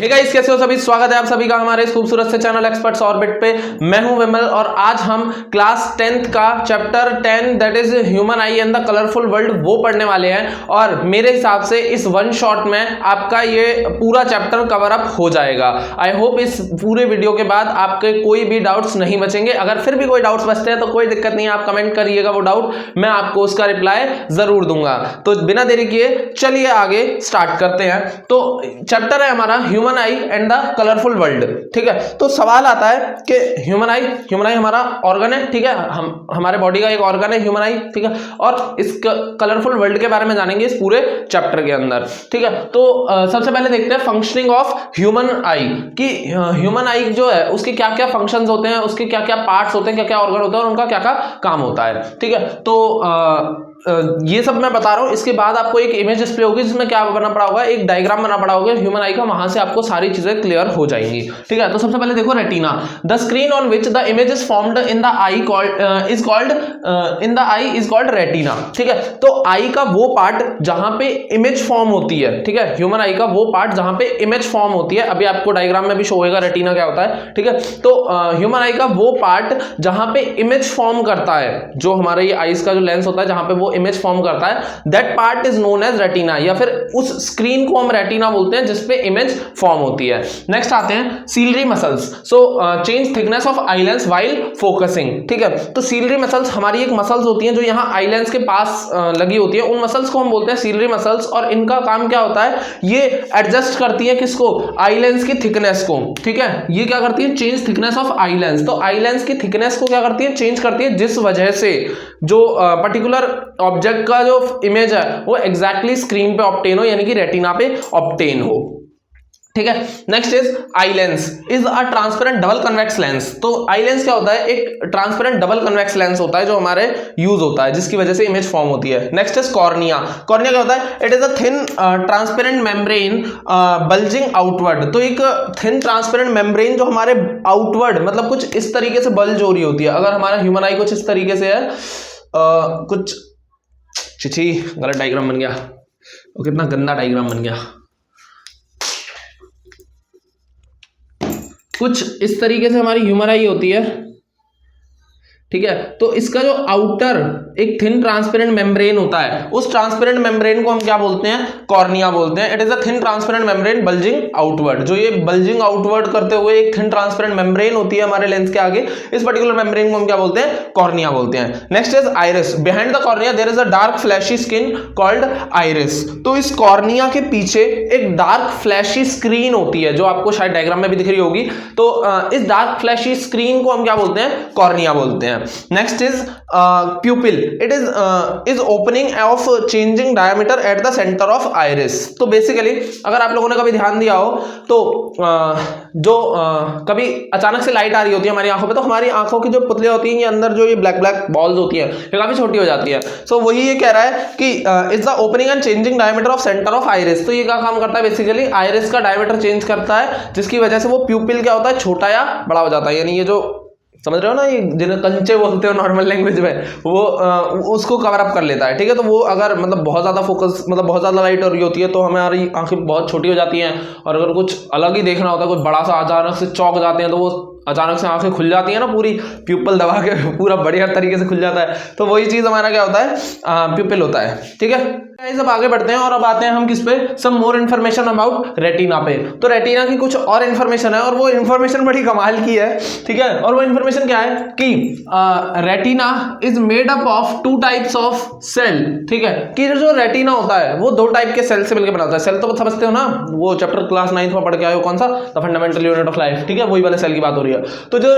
Hey guys, कैसे हो सभी। स्वागत है आप सभी का हमारे इस खूबसूरत से चैनल एक्सपर्ट्स ऑर्बिट पे। मैं हूं विमल और आज हम क्लास 10th का chapter 10 that is human I and the colourful world वो पढ़ने वाले हैं। और मेरे हिसाब से इस वन शॉट में आपका ये पूरा चैप्टर कवर अप हो जाएगा। आई होप इस पूरे वीडियो के बाद आपके कोई भी डाउट्स नहीं बचेंगे। अगर फिर भी कोई डाउट्स बचते हैं तो कोई दिक्कत नहीं है, आप कमेंट करिएगा वो डाउट, मैं आपको उसका रिप्लाई जरूर दूंगा। तो बिना देरी किए चलिए आगे स्टार्ट करते हैं। तो चैप्टर है हमारा human I and the colourful world. ठीक है, तो सवाल आता है कि ह्यूमन आई हमारा ऑर्गन है। ठीक है, हमारे बॉडी का एक ऑर्गन है ह्यूमन आई। ठीक है, और इस कलरफुल वर्ल्ड के बारे में जानेंगे इस पूरे चैप्टर के अंदर। ठीक है, तो सबसे पहले देखते हैं फंक्शनिंग ऑफ ह्यूमन आई कि ह्यूमन आई जो है उसके क्या क्या फंक्शंस होते हैं, उसके क्या क्या पार्ट्स होते हैं, क्या क्या ऑर्गन होते हैं और उनका क्या क्या काम होता है। ठीक है, तो ये सब मैं बता रहा हूं। इसके बाद आपको एक इमेज डिस्प्ले होगी जिसमें क्या बना पड़ा होगा, एक डायग्राम बना पड़ा होगा ह्यूमन आई का, वहां से आपको सारी चीजें क्लियर हो जाएंगी। ठीक है, तो सबसे पहले देखो retina, the screen on which the image is formed in the I is called retina. ठीक है, तो आई का वो पार्ट जहां पे इमेज फॉर्म होती है। ठीक है, ह्यूमन आई का वो पार्ट जहां पे इमेज फॉर्म होती है, अभी आपको डायग्राम में भी शो होगा रेटिना क्या होता है। ठीक है, तो ह्यूमन आई का वो पार्ट जहां पे इमेज फॉर्म करता है, जो हमारे ये आईज का जो लेंस होता है जहां पे वो इमेज फॉर्म करता है, that part is known as retina, या फिर उस स्क्रीन को हम रेटिना बोलते हैं जिसपे इमेज फॉर्म होती है। नेक्स्ट आते हैं ciliary muscles. So change thickness of eye lens while focusing. ठीक है, तो सीलरी मसल्स हमारी एक मसल्स होती हैं जो यहाँ आई लेंस के पास लगी होती है, उन मसल्स को हम बोलते हैं सीलरी मसल्स। और इनका काम क्या होता है, ये एडजस्ट करती है किसको, आई लेंस की थिकनेस को। ठीक है, ये क्या करती है, change thickness of eye lens. तो आई लेंस की थिकनेस को क्या करती है, चेंज करती है, जिस वजह से जो पर्टिकुलर ऑब्जेक्ट का जो इमेज है वो एग्जैक्टली स्क्रीन पे ऑब्टेन हो, यानी कि रेटिना पे ऑब्टेन हो। ठीक है, next is eye lens is a transparent double convex lens. तो आई लेंस क्या होता है, एक ट्रांसपेरेंट डबल कन्वेक्स लेंस होता है जो हमारे यूज होता है, जिसकी वजह से इमेज फॉर्म होती है। Next is cornea. कॉर्निया क्या होता है, it is a thin transparent membrane bulging outward. तो एक थिन ट्रांसपेरेंट मेम्ब्रेन जो हमारे आउटवर्ड मतलब कुछ इस तरीके से बल्ज हो रही होती है। अगर हमारा ह्यूमन आई कुछ इस तरीके से है, कुछ छी गलत डायग्राम बन गया, वो कितना गंदा डायग्राम बन गया, कुछ इस तरीके से हमारी ह्यूमन आई होती है। ठीक है, तो इसका जो आउटर एक थिन ट्रांसपेरेंट मेम्ब्रेन होता है, उस ट्रांसपेरेंट मेम्ब्रेन को हम क्या बोलते हैं, कॉर्निया बोलते हैं। It is a thin transparent membrane bulging outward. जो ये बल्जिंग आउटवर्ड करते हुए एक थिन ट्रांसपेरेंट मेम्ब्रेन होती है हमारे लेंस के आगे, इस पर्टिकुलर मेम्ब्रेन को हम क्या बोलते हैं, कॉर्निया बोलते हैं। Next is iris. Behind the cornea there is a dark flashy skin called iris. तो इस कॉर्निया के पीछे एक डार्क फ्लैशी स्क्रीन होती है, जो आपको शायद डायग्राम में भी दिख रही होगी। तो इस डार्क फ्लैशी स्क्रीन को हम क्या बोलते हैं, कॉर्निया बोलते हैं। Next is प्यूपिल। It is opening of changing diameter at the centre of iris. तो बेसिकली अगर आप लोगों ने कभी ध्यान दिया हो तो जो कभी अचानक से लाइट आ रही होती है हमारी आंखों पे, तो हमारी आंखों की जो पुतलियां होती हैं, ये अंदर जो ये ब्लैक ब्लैक बॉल्स होती है, ये काफी छोटी हो जाती है। सो वही ये कह रहा है कि is the opening and changing diameter of centre of iris. तो ये क्या काम करता है, बेसिकली आइरिस का डायमीटर चेंज करता है, जिसकी वजह से वो प्यूपिल क्या होता है, छोटा या बड़ा हो जाता है। यानी ये जो समझ रहे हो ना, ये जिन्हें कंचे बोलते हो नॉर्मल लैंग्वेज में, वो उसको कवर अप कर लेता है। ठीक है, तो वो अगर मतलब बहुत ज्यादा फोकस, मतलब बहुत ज्यादा लाइट हो रही होती है तो हमारी आंखें बहुत छोटी हो जाती हैं, और अगर कुछ अलग ही देखना होता है, कुछ बड़ा सा अचानक से चौंक जाते हैं, तो वो अचानक से आंखें खुल जाती है ना, पूरी प्यूपल दबा के पूरा बढ़िया तरीके से खुल जाता है। तो वही चीज हमारा क्या होता है, प्यूपिल होता है। ठीक है, अब आगे बढ़ते हैं और अब आते हैं हम किस पे, सम मोर इन्फॉर्मेशन अबाउट रेटिना पे। तो रेटिना की कुछ और इन्फॉर्मेशन है, और वो इन्फॉर्मेशन बड़ी कमाल की है। ठीक है, और वो इन्फॉर्मेशन क्या है कि retina is made up of two types of cell. ठीक है, कि जो रेटिना होता है वो दो टाइप के सेल से मिलकर बना होता है। सेल तो समझते हो ना, वो चैप्टर क्लास 9th में पढ़ के आए हो, कौन सा, the fundamental unit of life. ठीक है, वही वाले सेल की बात हो रही है। तो जो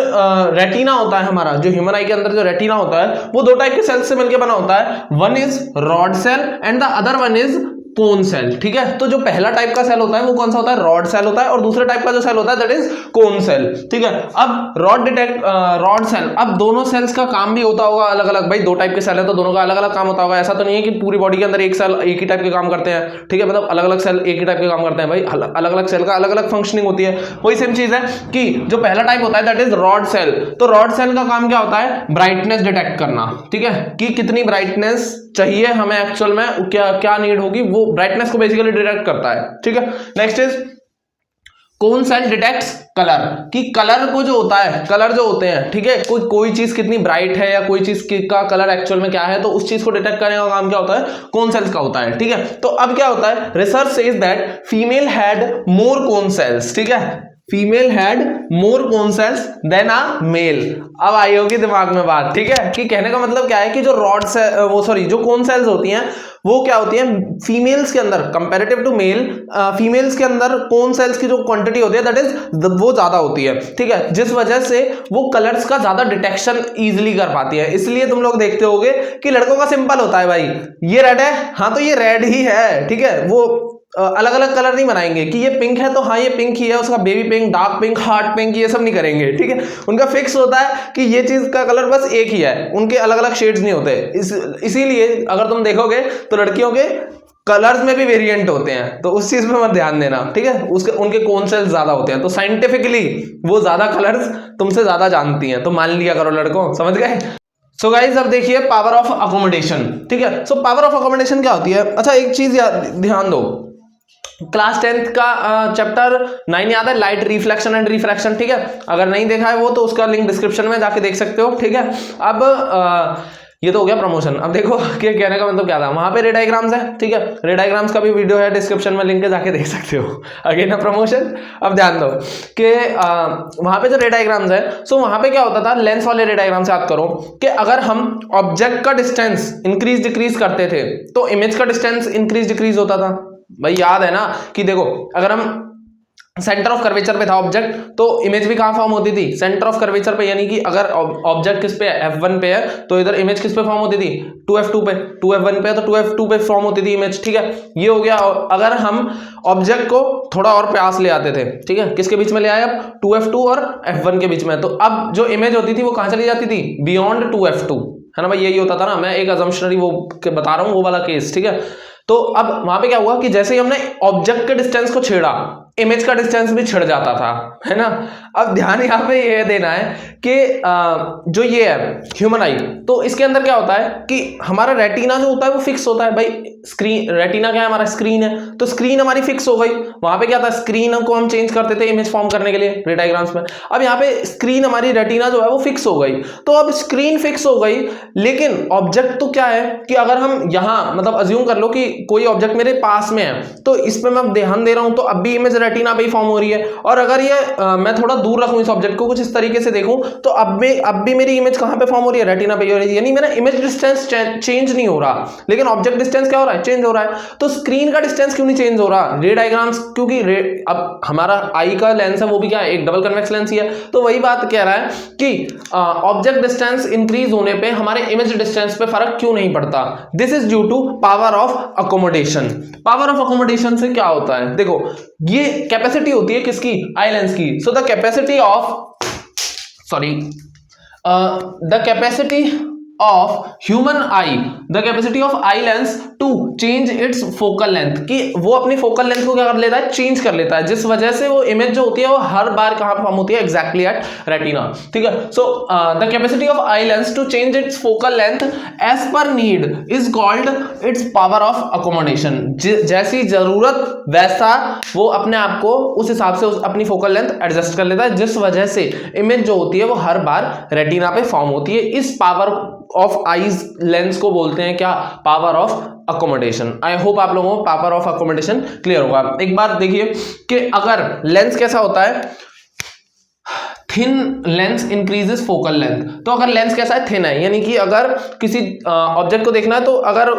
रेटिना होता है हमारा, जो ह्यूमन आई के अंदर जो रेटिना होता है, वो दो टाइप के सेल से मिलकर बना होता है। One is rod cell and the other one is cone cell. ठीक है, तो जो पहला टाइप का सेल होता है वो कौन सा होता है, रॉड सेल होता है, और दूसरे टाइप का जो सेल होता है दैट इज कोन सेल। ठीक है, अब रॉड सेल, अब दोनों सेल्स का काम भी होता होगा अलग अलग। भाई दो टाइप के सेल है तो दोनों का अलग अलग काम होता होगा। ऐसा तो नहीं है कि पूरी बॉडी के अंदर एक सेल एक ही टाइप के काम करते हैं। ठीक है, मतलब अलग अलग सेल एक ही टाइप के काम करते हैं। भाई अलग अलग सेल का अलग अलग फंक्शनिंग होती है। वही सेम चीज है कि जो पहला टाइप होता है दैट इज रॉड सेल। तो रॉड सेल का काम क्या होता है, ब्राइटनेस डिटेक्ट करना। ठीक है, कि कितनी ब्राइटनेस चाहिए हमें, एक्चुअल में क्या क्या नीड होगी, वो ब्राइटनेस को बेसिकली डिटेक्ट करता है। ठीक है, नेक्स्ट इज कौन सेल डिटेक्ट्स कलर, कि कलर को जो होता है, कलर जो होते हैं, ठीक है, कोई चीज कितनी ब्राइट है या कोई चीज का कलर एक्चुअल में क्या है, तो उस चीज को डिटेक्ट करने का काम क्या होता है, कौन सेल्स का होता है, ठीक है। तो अब क्या होता है, research says that female had more cone cells, ठीक है, female had more cone cells than a male. अब आई होगी दिमाग में बात, ठीक है, कि कहने का मतलब क्या है कि जो रॉड से जो कोन सेल्स होती हैं वो क्या होती है फीमेल्स के अंदर कंपैरेटिव टू मेल, फीमेल्स के अंदर कोन सेल्स की जो क्वांटिटी होती है दैट इज वो ज्यादा होती है, ठीक है, जिस वजह से वो कलर्स का ज्यादा डिटेक्शन इजीली कर पाती है। इसलिए तुम लोग देखते होगे कि लड़कों का सिंपल होता है, भाई ये रेड है, हाँ तो ये रेड ही है, ठीक है, वो अलग अलग कलर नहीं बनाएंगे कि ये पिंक है तो हाँ ये पिंक ही है, उसका baby pink, dark pink, heart pink, ये सब नहीं करेंगे, ठीक है। उनका फिक्स होता है कि ये चीज का कलर बस एक ही है, उनके अलग अलग शेड्स नहीं होते। इसीलिए अगर तुम देखोगे तो लड़कियों के कलर्स में भी वेरिएंट होते हैं, तो उस चीज पे मत ध्यान देना, ठीक है, उसके उनके कौन सेल्स ज्यादा होते हैं, तो साइंटिफिकली वो ज्यादा कलर्स तुमसे ज्यादा जानती हैं, तो मान लिया करो लड़कों, समझ गए। सो गाइज अब देखिए पावर ऑफ अकोमोडेशन, ठीक है। सो पावर ऑफ अकोमोडेशन क्या होती है, अच्छा एक चीज ध्यान दो, क्लास 10th का चैप्टर 9 याद है, लाइट रिफ्लेक्शन एंड रिफ्रैक्शन, ठीक है, अगर नहीं देखा है वो तो उसका लिंक डिस्क्रिप्शन में जाके देख सकते हो, ठीक है। अब ये तो हो गया प्रमोशन। अब देखो कि कहने का मतलब क्या था, वहां पे रे डायग्राम्स है, ठीक है, रे डायग्राम्स का भी वीडियो है डिस्क्रिप्शन में, लिंक है, जाके देख सकते हो। Again promotion. अब ध्यान दो कि वहां पे जो रे डायग्राम्स है, सो वहां पे क्या होता था, लेंस वाले रे डायग्राम से याद करो कि अगर हम ऑब्जेक्ट का डिस्टेंस इंक्रीज डिक्रीज करते थे तो इमेज का डिस्टेंस इंक्रीज डिक्रीज होता था। भाई याद है ना कि देखो अगर हम सेंटर ऑफ कर्वेचर पे था ऑब्जेक्ट तो इमेज भी कहां फॉर्म होती थी, सेंटर ऑफ कर्वेचर पे, यानी कि अगर ऑब्जेक्ट किस पे है, F1 पे है, तो इधर इमेज किस पे फॉर्म होती थी, 2F2 पे, 2F1 पे है तो 2F2 पे फॉर्म होती थी इमेज, ठीक है, ये हो गया। अगर हम ऑब्जेक्ट को थोड़ा और पास ले आते थे, ठीक है, किसके बीच में ले आए, अब 2F2 और F1 के बीच में, तो अब जो इमेज होती थी वो कहां चली जाती थी, बियॉन्ड 2F2, है ना भाई, यही होता था ना, मैं एक अजम्पशनरी वो बता रहा हूं वो वाला केस, ठीक है। तो अब वहां पे क्या हुआ कि जैसे ही हमने ऑब्जेक्ट के डिस्टेंस को छेड़ा, इमेज का डिस्टेंस भी छिड़ जाता था, है ना। अब ध्यान यहाँ पे ये देना है कि जो ये है ह्यूमन आई, तो इसके अंदर क्या होता है कि हमारा रेटिना जो होता है वो फिक्स होता है, भाई स्क्रीन, रेटिना क्या है, हमारा स्क्रीन है, तो स्क्रीन हमारी फिक्स हो गई। वहां पे क्या था, स्क्रीन को हम चेंज करते थे इमेज फॉर्म करने के लिए रे डायग्राम्स में। अब यहाँ पे स्क्रीन हमारी रेटिना जो है वो फिक्स हो गई, तो अब स्क्रीन फिक्स हो गई, लेकिन ऑब्जेक्ट तो क्या है कि अगर हम यहाँ मतलब अज्यूम कर लो कि कोई ऑब्जेक्ट मेरे पास में है, तो इस पे मैं ध्यान दे रहा हूं तो अब भी इमेज रेटिना पे ही फॉर्म हो रही है, और अगर ये मैं थोड़ा दूर रखूं इस ऑब्जेक्ट को, कुछ इस तरीके से देखूं, तो अब भी मेरी इमेज कहां पे फॉर्म हो रही है, रेटिना पे हो रही है, यानी मेरा इमेज डिस्टेंस चेंज नहीं हो रहा, लेकिन ऑब्जेक्ट डिस्टेंस क्या हो रहा है, चेंज हो रहा है। तो स्क्रीन का डिस्टेंस क्यों नहीं चेंज हो रहा, रे डायग्राम्स, क्योंकि अब हमारा आई का लेंस है वो भी क्या है, एक डबल कन्वेक्स लेंस ही है, तो वही बात कह रहा है कि ऑब्जेक्ट डिस्टेंस इंक्रीज होने पे हमारे इमेज डिस्टेंस पे फर्क क्यों नहीं पड़ता, this is due to power of accommodation. Power of accommodation से क्या होता है, देखो ये कैपेसिटी होती है किसकी, आई लेंस की। So the capacity of human eye, the capacity of eye lens to change its focal length, कि वो अपनी फोकल लेंथ को क्या कर लेता है, चेंज कर लेता है, जिस वजह से वो इमेज जो होती है वो हर बार कहां फॉर्म होती है, एग्जैक्टली एट रेटिना, ठीक है। So the capacity of eye lens to change its focal length as per need is called its power of accommodation. जैसी जरूरत वैसा वो अपने आप को उस हिसाब से अपनी फोकल लेंथ एडजस्ट कर लेता है, जिस वजह से इमेज जो होती है वो हर बार रेटिना पे फॉर्म होती है। इस पावर ऑफ आईज लेंस को बोलते हैं क्या, power of accommodation. I hope आप लोगों को पावर ऑफ अकोमोडेशन क्लियर होगा। एक बार देखिए कि अगर लेंस कैसा होता है, thin lens increases focal length, तो अगर लेंस कैसा है, थिन है, यानी कि अगर किसी ऑब्जेक्ट को देखना है तो अगर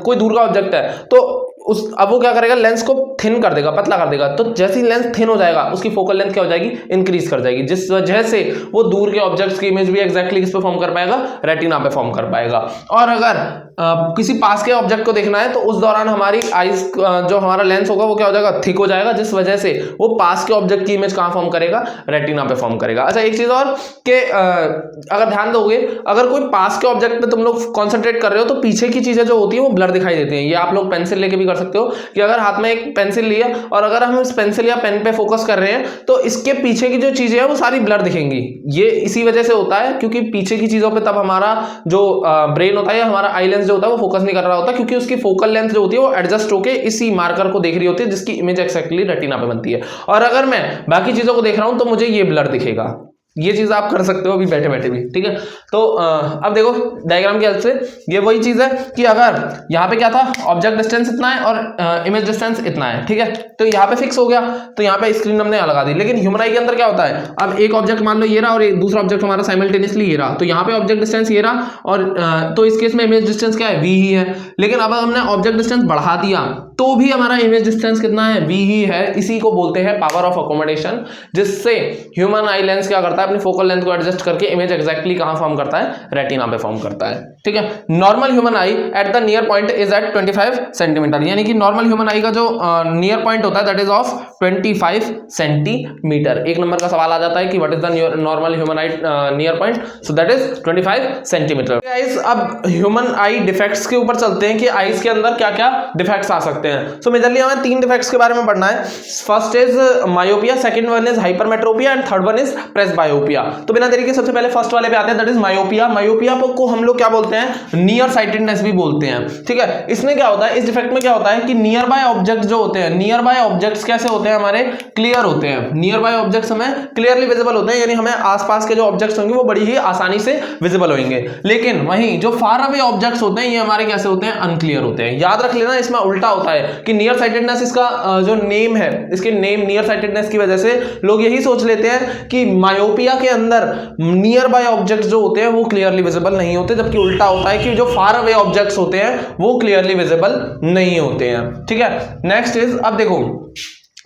कोई दूर का ऑब्जेक्ट है तो अब वो क्या करेगा, लेंस को थिन कर देगा, पतला कर देगा, तो जैसे ही लेंस थिन हो जाएगा उसकी फोकल लेंथ क्या हो जाएगी, इंक्रीज कर जाएगी, जिस वजह से वो दूर के ऑब्जेक्ट्स की इमेज भी एग्जैक्टली किस पे फॉर्म कर पाएगा, रेटिना पे फॉर्म कर पाएगा। और अगर किसी पास के ऑब्जेक्ट को देखना है तो उस दौरान हमारी आईज जो हमारा लेंस होगा वो क्या हो जाएगा, थिक हो जाएगा, जिस वजह से वो पास के ऑब्जेक्ट की इमेज कहां फॉर्म करेगा, रेटिना पे फॉर्म करेगा। अच्छा एक चीज और कि अगर ध्यान दोगे, अगर कोई पास के ऑब्जेक्ट पे तुम लोग कॉन्सेंट्रेट कर रहे हो तो पीछे की चीजें जो होती है वो ब्लर दिखाई देती हैं। ये आप लोग पेंसिल लेके भी कर सकते हो कि अगर हाथ में एक पेंसिल लिया और अगर हम इस पेंसिल या पेन पे फोकस कर रहे हैं तो इसके पीछे की जो चीजें हैं वो सारी ब्लर दिखेंगी। ये इसी वजह से होता है क्योंकि पीछे की चीजों पे तब हमारा जो ब्रेन होता है, हमारा आई लेंस लेंस जो होता है वो फोकस नहीं कर रहा होता, क्योंकि उसकी फोकल लेंथ जो होती है वो एडजस्ट होकर इसी मार्कर को देख रही होती है जिसकी इमेज एक्जैक्टली रेटिना पे बनती है। और अगर मैं बाकी चीजों को देख रहा हूं तो मुझे ये ब्लर दिखेगा। ये चीज आप कर सकते हो अभी बैठे बैठे भी, ठीक है। तो अब देखो डायग्राम की हेल्प से ये वही चीज है कि अगर यहाँ पे क्या था, ऑब्जेक्ट डिस्टेंस इतना है और इमेज डिस्टेंस इतना है, ठीक है, तो यहाँ पे फिक्स हो गया, तो यहाँ पे स्क्रीन हमने लगा दी। लेकिन ह्यूमन आई के अंदर क्या होता है, अब एक ऑब्जेक्ट मान लो ये रहा और एक दूसरा ऑब्जेक्ट हमारा साइमल्टेनियसली ये रहा, तो यहाँ पे ऑब्जेक्ट डिस्टेंस ये रहा और तो इस केस में इमेज डिस्टेंस क्या है, v ही है। लेकिन अब हमने ऑब्जेक्ट डिस्टेंस बढ़ा दिया तो भी हमारा इमेज डिस्टेंस कितना है, v ही है। इसी को बोलते हैं पावर ऑफ अकोमोडेशन, जिससे ह्यूमन आई लेंस क्या करता है, अपनी फोकल लेंथ को एडजस्ट करके इमेज एक्जैक्टली कहां फॉर्म करता है, रेटिना पे फॉर्म करता है, ठीक है। Normal human eye at the near point is at 25 centimetre, यानी कि नॉर्मल ह्यूमन आई का जो नियर पॉइंट होता है दैट इज ऑफ 25 सेंटीमीटर। एक नंबर का सवाल आ जाता है कि what is the normal human I near point, so that is 25 centimetre. Guys अब ह्यूमन आई डिफेक्ट्स के ऊपर चलते हैं कि आईज के अंदर क्या क्या डिफेक्ट्स आ सकते हैं। सो मेजरली हमें 3 डिफेक्ट्स के बारे में पढ़ना है। First is myopia, second one is hypermetropia and third one is presbyopia. तो बिना देरी के सबसे पहले फर्स्ट वाले पे आते हैं, दैट इज मायोपिया। मायोपिया को हम लोग क्या बोलते हैं, नियर साइटेडनेस भी बोलते हैं, ठीक है। इसमें क्या होता है, इस डिफेक्ट में क्या होता है कि नियर बाय ऑब्जेक्ट्स जो होते हैं, नियर बाय ऑब्जेक्ट्स कैसे होते हैं, हमारे क्लियर होते हैं। नियर बाय ऑब्जेक्ट्स हमें क्लियरली विजिबल होते हैं, यानी हमें आसपास के जो ऑब्जेक्ट्स होंगे वो बड़ी ही आसानी से विजिबल होंगे। लेकिन वहीं जो फार अवे ऑब्जेक्ट्स होते हैं ये हमारे कैसे होते हैं, अनक्लियर होते हैं। याद रख लेना, इसमें उल्टा होता है कि नियर साइटेडनेस, इसका जो नेम है, इसके नेम नियर साइटेडनेस की वजह से लोग यही सोच लेते हैं कि मायोपिया के अंदर नियर बाय ऑब्जेक्ट्स जो होते हैं वो क्लियरली विजिबल नहीं होते, जबकि उल्टा होता है कि जो फार अवे ऑब्जेक्ट्स होते हैं वो क्लियरली विजिबल नहीं होते हैं, ठीक है। नेक्स्ट इज, अब देखो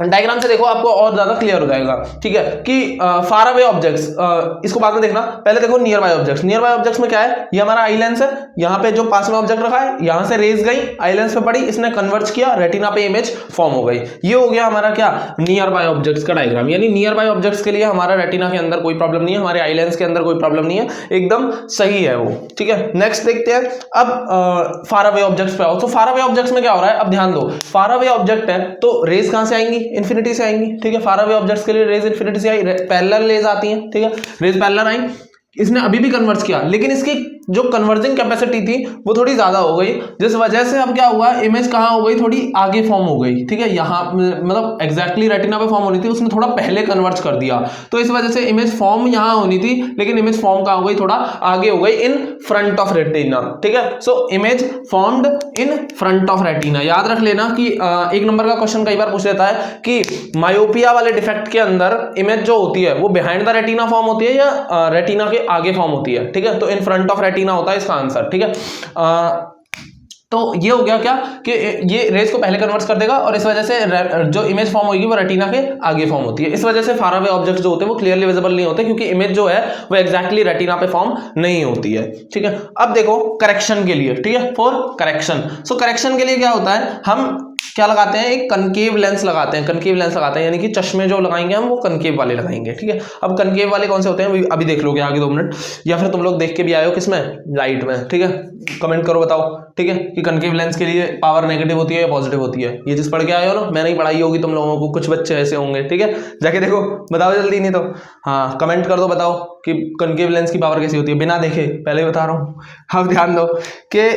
डायग्राम से देखो आपको और ज्यादा क्लियर हो जाएगा, ठीक है, कि फार अवे ऑब्जेक्ट्स, इसको बाद में देखना, पहले देखो near by objects. Near by objects में क्या है, ये हमारा आई लेंस है, यहाँ पे जो पास में ऑब्जेक्ट रखा है, यहाँ से रेज गई, आई लेंस पे पड़ी, इसने कन्वर्ज किया, रेटिना पे इमेज फॉर्म हो गई। ये हो गया हमारा क्या, नियर बाय ऑब्जेक्ट्स का डायग्राम। यानी नियर बाय ऑब्जेक्ट्स के लिए हमारा रेटिना के अंदर कोई प्रॉब्लम नहीं है, हमारे आई लेंस के अंदर कोई प्रॉब्लम नहीं है, एकदम सही है वो, ठीक है। नेक्स्ट देखते हैं अब फार अवे ऑब्जेक्ट्स पे आओ। तो फार अवे ऑब्जेक्ट्स में क्या हो रहा है, अब ध्यान दो, फार अवे ऑब्जेक्ट है तो रेज कहां से आएंगी, इन्फिनिटी से आएंगी, ठीक है। फार अवे ऑब्जेक्ट्स के लिए रेज इन्फिनिटी से आई, पैरेलल रेज आती हैं, ठीक है, रेज पैरेलल आई, इसने अभी भी कन्वर्ज किया, लेकिन इसकी जो कन्वर्जिंग कैपेसिटी थी वो थोड़ी ज्यादा हो गई, जिस वजह से अब क्या हुआ, इमेज कहां हो गई, थोड़ी आगे फॉर्म हो गई, ठीक है। यहाँ मतलब एग्जैक्टली रेटिना पे फॉर्म होनी थी, उसने थोड़ा पहले कन्वर्ज कर दिया, तो इस वजह से इमेज फॉर्म यहां होनी थी, लेकिन इमेज फॉर्म कहां हो गई, थोड़ा आगे हो गई, इन फ्रंट ऑफ रेटिना, ठीक है। So image formed in front of retina. याद रख लेना कि एक नंबर का क्वेश्चन कई बार पूछ लेता है कि मायोपिया वाले डिफेक्ट के अंदर इमेज जो होती है वो बिहाइंड द रेटिना फॉर्म होती है या रेटिना के आगे फॉर्म होती है, ठीक है। तो इन फ्रंट ऑफ रेटिना होता है इसका आंसर, ठीक है। तो ये हो गया क्या कि ये रेज को पहले कन्वर्ट कर देगा और इस वजह से जो इमेज फॉर्म होगी वो रेटिना के आगे फॉर्म होती है। इस वजह से फार अवे ऑब्जेक्ट्स जो होते हैं वो क्लियरली विजिबल नहीं होते, क्योंकि इमेज जो है वो एग्जैक्टली रेटिना पे फॉर्म नहीं होती है, ठीक है। अब देखो करेक्शन के लिए, ठीक है, फॉर करेक्शन। सो करेक्शन के लिए क्या होता है, हम क्या लगाते हैं, एक कनकेव लेंस लगाते हैं, कनकेव लेंस लगाते हैं, यानी कि चश्मे जो लगाएंगे हम वो कनकेव वाले लगाएंगे, ठीक है। अब कनकेव वाले कौन से होते हैं अभी देख लोगे आगे 2 मिनट, या फिर तुम लोग देख के भी आए हो किसमें, लाइट में, ठीक है। कमेंट करो बताओ, ठीक है, कि कनकेव लेंस के लिए पावर नेगेटिव होती है या पॉजिटिव होती है। ये चीज पढ़ के आए हो ना, मैंने ही पढ़ाई होगी तुम लोगों को, कुछ बच्चे ऐसे होंगे, ठीक है, जाके देखो, बताओ जल्दी, नहीं तो हाँ कमेंट कर दो, बताओ कि कनकेव लेंस की पावर कैसी होती है, बिना देखे, पहले ही बता रहा हूँ। अब ध्यान दो कि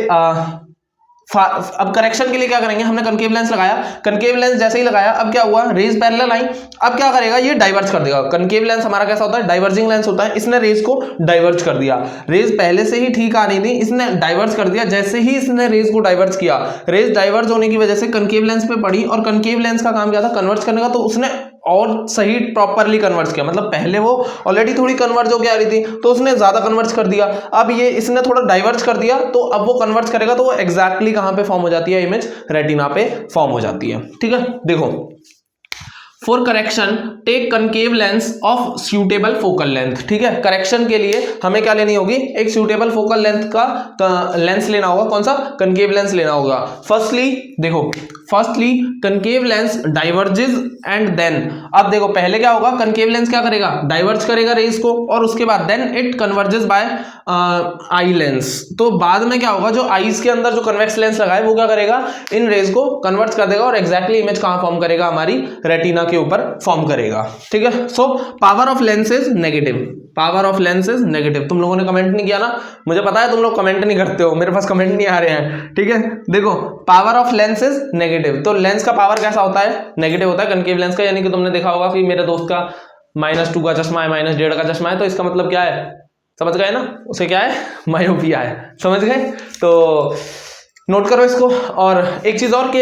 अब करेक्शन के लिए क्या करेंगे, हमने कनकेव लेंस लगाया, कनकेव लेंस जैसे ही लगाया अब क्या हुआ, रेज पैरेलल आई, अब क्या करेगा, ये डाइवर्ज कर देगा। कनकेव लेंस हमारा कैसा होता है, डाइवर्जिंग लेंस होता है, इसने रेज को डाइवर्ज कर दिया। रेज पहले से ही ठीक आ रही थी, इसने डाइवर्ज कर दिया। जैसे ही इसने रेज को डाइवर्ज किया, रेज डाइवर्ज होने की वजह से कनकेव लेंस पे पड़ी, और कनकेव लेंस का काम क्या था, कन्वर्ज करने का, तो उसने और सही प्रॉपरली कन्वर्ज किया। मतलब पहले वो ऑलरेडी थोड़ी कन्वर्ज होकर आ रही थी तो उसने ज्यादा कन्वर्ज कर दिया, अब ये इसने थोड़ा डाइवर्ज कर दिया, तो अब वो कन्वर्ज करेगा तो वो एग्जैक्टली कहां पे फॉर्म हो जाती है, इमेज रेटिना पे फॉर्म हो जाती है, ठीक है। देखो for correction take concave lens of suitable focal length, ठीक है। करेक्शन के लिए हमें क्या लेनी होगी, एक सूटेबल फोकल लेंथ का लेंस लेना होगा, कौन सा, कनकेव लेंस लेना होगा। फर्स्टली देखो firstly concave lens diverges and then, अब देखो पहले क्या होगा, कंकेव लेंस क्या करेगा, डाइवर्ज करेगा रेज को, और उसके बाद then it converges by eye lens, तो बाद में क्या होगा, जो आईज के अंदर जो कन्वेक्स लेंस लगा है वो क्या करेगा, इन रेज को कन्वर्ट कर देगा और एग्जैक्टली इमेज कहां फॉर्म करेगा, हमारी रेटिना के ऊपर फॉर्म करेगा। ठीक है, so power of lens is negative, power of lens is negative. तुम लोगों ने कमेंट नहीं किया ना, मुझे पता है तुम लोग कमेंट नहीं करते हो, मेरे पास कमेंट नहीं आ रहे हैं। ठीक है, देखो power of lens is negative, तो लेंस का पावर कैसा होता है, नेगेटिव होता है कंकेव लेंस का, यानी कि तुमने देखा होगा कि मेरे दोस्त का -2 का चश्मा है, -1.5 का चश्मा है, तो इसका मतलब क्या है, समझ गए ना, उसे क्या है, मायोपिया है, समझ गए, तो नोट करो इसको। और एक चीज और कि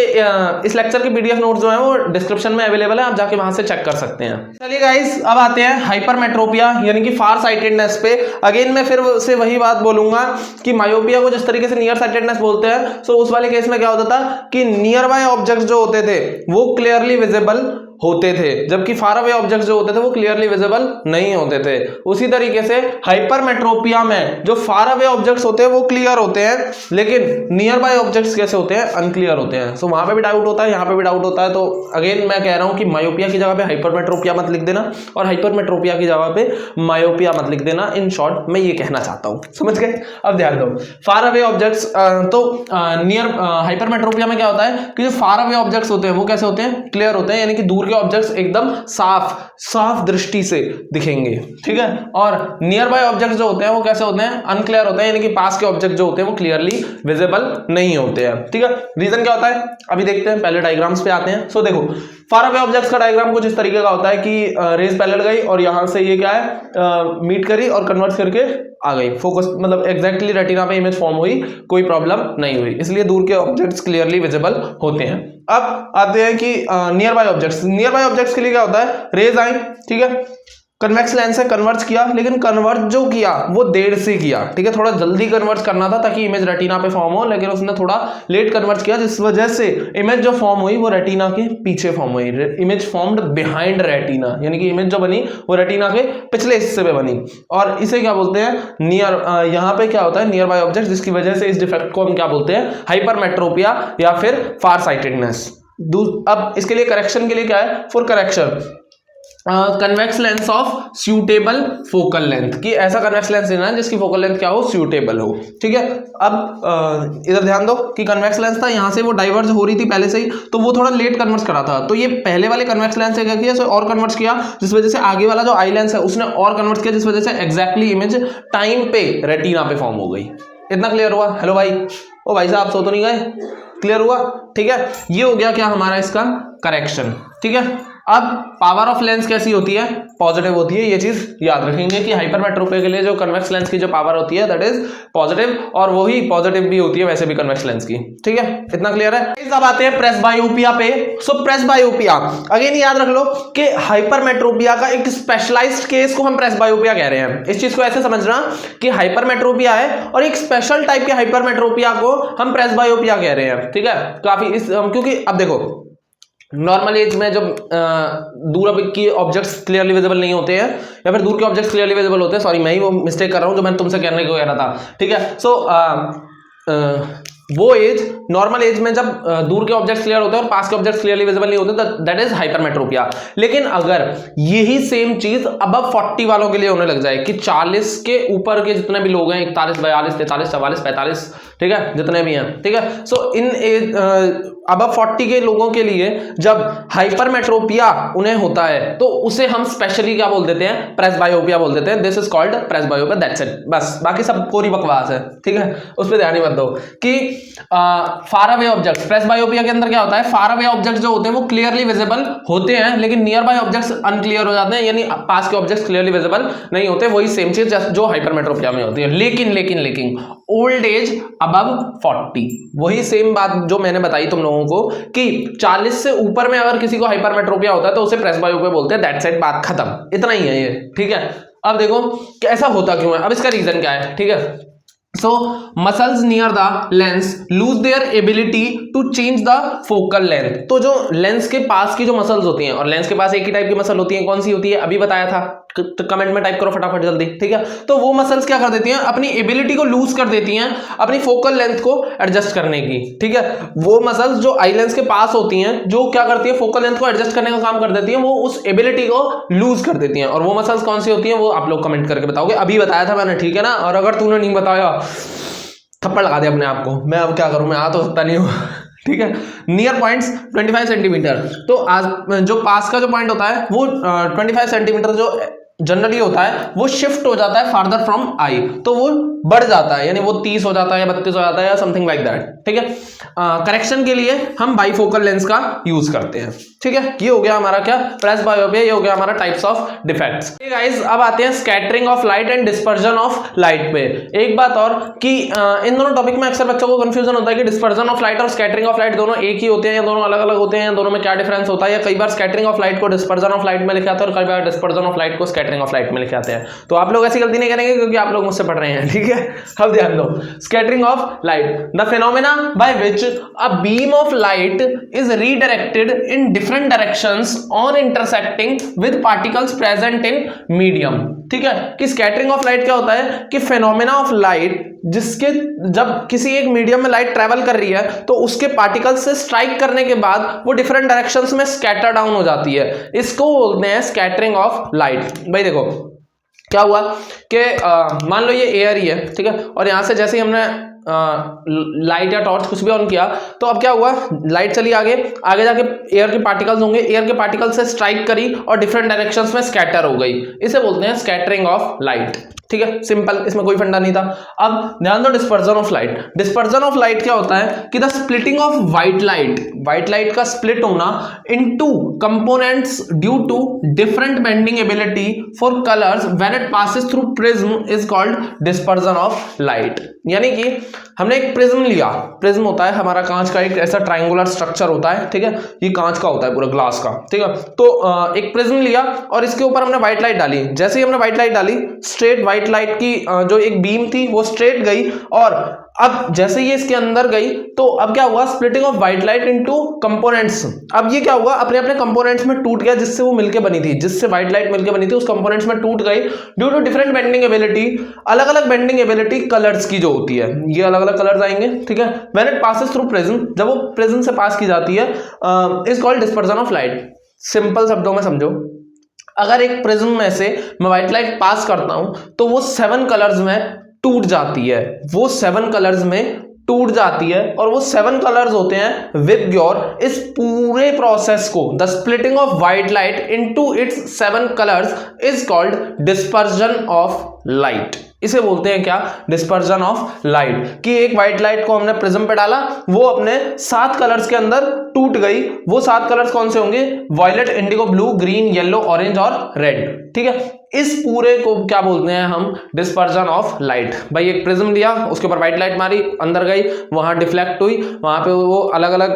इस लेक्चर के पीडीएफ नोट्स जो है वो डिस्क्रिप्शन में अवेलेबल है, आप जाके वहां से चेक कर सकते हैं। चलिए गाइस, अब आते हैं हाइपरमेट्रोपिया यानी कि फार साइटेडनेस पे। अगेन मैं फिर से वही बात बोलूंगा कि मायोपिया को जिस तरीके से नियर साइटेडनेस बोलते हैं, सो उस वाले केस में क्या होता था कि नियर बाय ऑब्जेक्ट्स जो होते थे वो क्लियरली विजिबल होते थे, जबकि फार अवे ऑब्जेक्ट्स जो होते थे वो क्लियरली विजिबल नहीं होते थे। उसी तरीके से हाइपरमेट्रोपिया में जो फार अवे ऑब्जेक्ट्स होते हैं वो क्लियर होते हैं, लेकिन नियर बाय ऑब्जेक्ट्स कैसे होते हैं, अनक्लियर होते हैं। सो वहां पे भी डाउट होता है, यहाँ पे भी डाउट होता है। तो अगेन मैं कह रहा हूं कि मायोपिया की जगह पे हाइपरमेट्रोपिया मत लिख देना और हाइपरमेट्रोपिया की जगह पे मायोपिया मत लिख देना। इन शॉर्ट मैं ये कहना चाहता हूं, समझ गए। अब ध्यान दो, फार अवे ऑब्जेक्ट्स, तो नियर हाइपरमेट्रोपिया में क्या होता है कि जो फार अवे ऑब्जेक्ट्स होते हैं वो कैसे होते हैं, क्लियर होते हैं, यानी कि दूर के ऑब्जेक्ट्स एकदम साफ दृष्टि से दिखेंगे। ठीक है, और नियर बाय ऑब्जेक्ट्स जो होते हैं वो कैसे होते हैं, अनक्लियर होते हैं, यानी कि पास के ऑब्जेक्ट जो होते हैं वो क्लियरली विजिबल नहीं होते हैं। ठीक है, रीजन क्या होता है अभी देखते हैं, पहले डायग्राम्स पे आते हैं। सो देखो, फार अवे ऑब्जेक्ट्स का डायग्राम कुछ इस तरीके का होता है कि रेज पैरेलल गई और यहां से ये क्या है, मीट करी और कन्वर्ट करके आ गई, फोकस मतलब एग्जैक्टली रेटिना पे इमेज फॉर्म हुई, कोई प्रॉब्लम नहीं हुई, इसलिए दूर के ऑब्जेक्ट्स क्लियरली विजिबल होते हैं। अब आते हैं कि near by objects, near by objects के लिए क्या होता है, रेज आई, ठीक है, कन्वेक्स लेंस से कन्वर्ट किया, लेकिन कन्वर्ट जो किया वो देर से किया। ठीक है, थोड़ा जल्दी कन्वर्ट करना था ताकि इमेज रेटिना पे फॉर्म हो, लेकिन उसने थोड़ा लेट कन्वर्ट किया, जिस वजह से इमेज जो फॉर्म हुई वो रेटिना के पीछे फॉर्म हुई, इमेज फॉर्म्ड बिहाइंड रेटिना, यानी कि इमेज जो बनी वो रेटिना के पिछले हिस्से पे बनी, और इसे क्या बोलते हैं, नियर, यहाँ पे क्या होता है, नियर बाय ऑब्जेक्ट, जिसकी वजह से इस डिफेक्ट को हम क्या बोलते हैं, हाइपरमेट्रोपिया या फिर फार साइटेडनेस। अब इसके लिए करेक्शन के लिए क्या है, for correction convex lens of suitable focal length, कि ऐसा कन्वेक्स लेंस लेना है जिसकी फोकल लेंथ क्या हो, सूटेबल हो। ठीक है, अब इधर ध्यान दो कि कन्वेक्स लेंस था, यहां से वो डाइवर्ज हो रही थी पहले से ही, तो वो थोड़ा लेट कन्वर्ट करा था, तो ये पहले वाले कन्वेक्स लेंस से क्या किया, और कन्वर्ट किया, जिस वजह से आगे वाला जो आई लेंस है उसने और कन्वर्ट किया, जिस वजह से एग्जैक्टली इमेज टाइम पे रेटिना पे फॉर्म हो गई। इतना क्लियर हुआ? हेलो भाई, ओ भाई साहब सो तो नहीं गए? क्लियर हुआ? ठीक है, ये हो गया क्या हमारा इसका करेक्शन। ठीक है, अब पावर ऑफ लेंस कैसी होती है, पॉजिटिव होती है, ये चीज याद रखेंगे कि हाइपरमेट्रोपिया के लिए जो कन्वेक्स लेंस की जो पावर होती है दैट इज पॉजिटिव, और वही पॉजिटिव भी होती है वैसे भी कन्वेक्स लेंस की। ठीक है, इतना क्लियर है। अब आते हैं प्रेसबायोपिया पे। सो प्रेसबायोपिया अगेन याद रख लो कि हाइपरमेट्रोपिया का एक स्पेशलाइज्ड केस को हम प्रेसबायोपिया कह रहे हैं। इस चीज को ऐसे समझना कि हाइपरमेट्रोपिया है और एक स्पेशल टाइप के हाइपरमेट्रोपिया को हम प्रेसबायोपिया कह रहे हैं। ठीक है, काफी क्योंकि अब देखो नॉर्मल एज में जब दूर की ऑब्जेक्ट्स क्लियरली विजिबल नहीं होते हैं या फिर दूर के ऑब्जेक्ट्स क्लियरली विजिबल होते हैं, सॉरी मैं ही वो मिस्टेक कर रहा हूं जो मैंने तुमसे कहने को कह रहा था। ठीक है, सो वो एज, नॉर्मल एज में जब दूर के ऑब्जेक्ट्स क्लियर होते हैं और पास के ऑब्जेक्ट्स क्लियरली विजिबल नहीं होते, दैट इज हाइपरमेट्रोपिया। लेकिन अगर यही सेम चीज अबव 40 वालों के लिए होने लग जाए कि 40 के ऊपर के जितने भी लोग हैं, 41, 42, 43, 44, 45, ठीक है, जितने भी हैं, ठीक है, सो इन एज अबव 40 के लोगों के लिए जब हाइपरमेट्रोपिया उन्हें होता है तो उसे हम स्पेशली क्या बोल देते हैं, प्रेसबायोपिया बोल देते हैं। This is called presbyopia, that's it, बस, बाकी सब कोरी बकवास है। ठीक है, उस पर ध्यान ही मत दो कि फार अवे ऑब्जेक्ट्स, प्रेसबायोपिया के अंदर क्या होता है, फार अवे ऑब्जेक्ट्स जो होते हैं वो क्लियरली विजिबल होते हैं, लेकिन नियर बाय ऑब्जेक्ट्स अनक्लियर हो जाते हैं, यानी पास के ऑब्जेक्ट्स क्लियरली विजिबल नहीं होते। वही सेम चीज जो हाइपरमेट्रोपिया में होती है। लेकिन ओल्ड एज अबव 40, वही सेम बात जो मैंने बताई तुम लोगों को कि 40 से ऊपर में अगर किसी को हाइपरमेट्रोपिया होता है तो उसे प्रेसबायोपिया बोलते हैं, दैट्स इट, बात खत्म, इतना ही है ये। ठीक है, अब देखो कि ऐसा होता क्यों है, अब इसका रीजन क्या है। ठीक है, so muscles near the lens lose their ability to change the focal length। तो जो लेंस के पास की जो मसल्स होती हैं, और लेंस के पास एक ही टाइप की मसल होती है, कौन सी होती है, अभी बताया था, कमेंट में टाइप करो फटाफट जल्दी, ठीक है। तो वो मसल्स क्या कर देती हैं, अपनी एबिलिटी को लूज कर देती हैं अपनी फोकल लेंथ को एडजस्ट करने की, ठीक है। वो मसल्स जो आई लेंस के पास होती हैं, जो क्या करती है, फोकल लेंथ को एडजस्ट करने का काम कर देती हैं, वो उस एबिलिटी को लूज कर देती हैं। और वो मसल्स कौन सी होती हैं, वो आप लोग कमेंट करके बताओगे। अभी बताया था मैंने, ठीक है ना। और अगर तूने नहीं बताया थप्पड़ लगा दे अपने आप को। मैं अब क्या करूं, मैं आ तो सकता नहीं हूं ठीक है। Near points 25 centimetre. तो आज जो पास का जो पॉइंट होता है वो 25 सेंटीमीटर जो जनरली होता है वो शिफ्ट हो जाता है फार्दर फ्रॉम आई, तो वो बढ़ जाता है, यानी वो 30 हो जाता है या 32 हो जाता है या समथिंग लाइक दैट, ठीक है। करेक्शन के लिए हम बाइफोकल लेंस का यूज करते हैं, ठीक है। ये हो गया हमारा क्या, प्रेस बायोपिया, ये हो गया हमारा टाइप्स ऑफ डिफेक्ट्स। गाइस अब आते हैं scattering of light and dispersion of light पे। एक बात और कि इन दोनों टॉपिक में अक्सर बच्चों को कंफ्यूजन होता है कि डिस्पर्जन ऑफ लाइट और स्कैटरिंग ऑफ लाइट दोनों एक ही होते हैं या दोनों अलग अलग होते हैं, दोनों में क्या डिफरेंस होता है। या कई बार स्कैटरिंग ऑफ लाइट को डिस्पर्जन ऑफ लाइट में लिखे आते हैं और कई बार डिस्पर्जन ऑफ लाइट को स्कैटरिंग ऑफ लाइट में लिखे आते हैं। तो आप लोग ऐसी गलती नहीं करेंगे क्योंकि आप लोग मुझसे पढ़ रहे हैं, ठीक है। अब ध्यान दो, scattering of light, the phenomena by which a beam of light is redirected in different directions on intersecting with particles present in medium, ठीक है। कि स्कैटरिंग ऑफ लाइट क्या होता है कि फिनोमेना ऑफ लाइट जिसके जब किसी एक मीडियम में लाइट ट्रेवल कर रही है तो उसके पार्टिकल्स से स्ट्राइक करने के बाद वो डिफरेंट डायरेक्शंस में स्कैटर डाउन हो जाती है, इसको बोलते हैं स्कैटरिंग ऑफ लाइट। भाई देखो क्या हुआ कि मान लो ये एयर ही है, ठीक है। और यहां से जैसे ही हमने लाइट या टॉर्च कुछ भी ऑन किया तो अब क्या हुआ, लाइट चली आगे जाके एयर के पार्टिकल्स होंगे, एयर के पार्टिकल से स्ट्राइक करी और डिफरेंट डायरेक्शंस में स्कैटर हो गई, इसे बोलते हैं स्कैटरिंग ऑफ लाइट, ठीक है। सिंपल, इसमें कोई फंडा नहीं था। अब ध्यान दो dispersion of light. Dispersion of light क्या होता है कि the splitting of white light का स्प्लिट होना into components due to different bending ability for colours when it passes through prism is called dispersion of light. यानी कि हमने एक प्रिज्म लिया, प्रिज्म होता है हमारा कांच का एक ऐसा ट्रायंगुलर स्ट्रक्चर होता है, ठीक है। ये कांच का होता है पूरा, ग्लास का, ठीक है। तो एक प्रिज्म लिया और इसके ऊपर हमने व्हाइट लाइट डाली। जैसे ही हमने व्हाइट लाइट डाली, स्ट्रेट व्हाइट लाइट की जो एक बीम थी वो स्ट्रेट गई, और अब जैसे ये इसके अंदर गई तो अब क्या हुआ, splitting of white light into components. अब ये क्या हुआ, अपने अपने कंपोनेंट्स में टूट गया, जिससे वो मिलके बनी थी, जिससे व्हाइट लाइट मिलके बनी थी उस कंपोनेंट्स में टूट गई due to different bending ability, अलग अलग बेंडिंग एबिलिटी कलर्स की जो होती है, ये अलग अलग कलर्स आएंगे, ठीक है। When it passes through prism, जब वो प्रिज्म से पास की जाती है, is called dispersion of light. Simple शब्दों में समझो, अगर एक प्रिज्म में से मैं व्हाइट लाइट पास करता हूं तो वो 7 कलर्स में टूट जाती है, वो 7 कलर्स में टूट जाती है, और वो 7 कलर्स होते हैं विबग्योर। इस पूरे प्रोसेस को, the splitting of white light into its 7 colours is called dispersion of light. इसे बोलते हैं क्या, डिस्पर्जन ऑफ लाइट। कि एक व्हाइट लाइट को हमने प्रिज्म पे डाला, वो अपने 7 कलर्स के अंदर टूट गई। वो 7 कलर्स कौन से होंगे, violet, indigo, blue, green, yellow, orange और रेड, ठीक है। इस पूरे को क्या बोलते हैं हम, डिस्पर्जन ऑफ लाइट। भाई एक प्रिज्म लिया, उसके ऊपर व्हाइट लाइट मारी, अंदर गई, वहां डिफ्लेक्ट हुई, वहां पे वो अलग अलग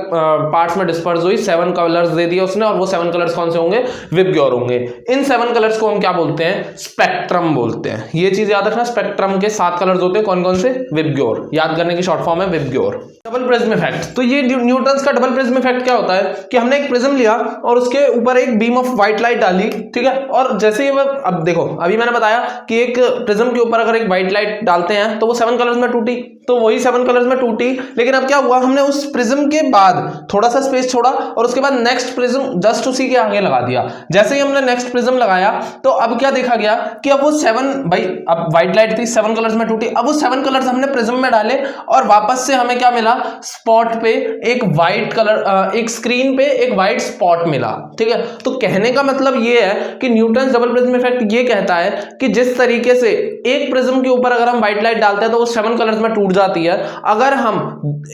पार्ट्स में डिस्पर्स हुई, 7 कलर्स दे दिए उसने, और वो 7 कलर्स कौन से होंगे, विबग्योर होंगे। इन 7 कलर्स को हम क्या बोलते हैं, स्पेक्ट्रम बोलते हैं। ये चीज याद रखना, स्पेक्ट्रम के 7 कलर्स होते हैं, कौन कौन से, विबग्योर। याद करने की शॉर्ट फॉर्म है विबग्योर। डबल प्रिज्म इफेक्ट, तो ये न्यूटन्स का डबल प्रिज्म इफेक्ट क्या होता है कि हमने एक प्रिज्म लिया और उसके ऊपर एक बीम ऑफ व्हाइट लाइट डाली, ठीक है। और जैसे ही अब देखो, अभी मैंने बताया कि एक प्रिज्म के ऊपर अगर एक व्हाइट लाइट डालते हैं तो वो 7 कलर्स में टूटी, तो वही 7 कलर्स में टूटी। लेकिन अब क्या हुआ, हमने उस प्रिज्म के बाद थोड़ा सा स्पेस छोड़ा और उसके बाद नेक्स्ट प्रिज्म जस्ट उसी के आगे लगा दिया। जैसे ही हमने नेक्स्ट प्रिज्म लगाया तो अब क्या देखा गया कि अब वो 7, भाई अब व्हाइट लाइट थी, 7 कलर्स में टूटी, अब वो 7 कलर्स हमने प्रिज्म में डाले और वापस से हमें क्या मिला, स्पॉट पे एक व्हाइट कलर, एक स्क्रीन पे एक व्हाइट स्पॉट मिला, ठीक है। तो कहने का मतलब ये है कि न्यूटन्स डबल प्रिज्म इफेक्ट ये कहता है कि जिस तरीके से एक प्रिज्म के ऊपर अगर हम व्हाइट लाइट डालते हैं तो वो 7 कलर्स में टूट जाती है, अगर हम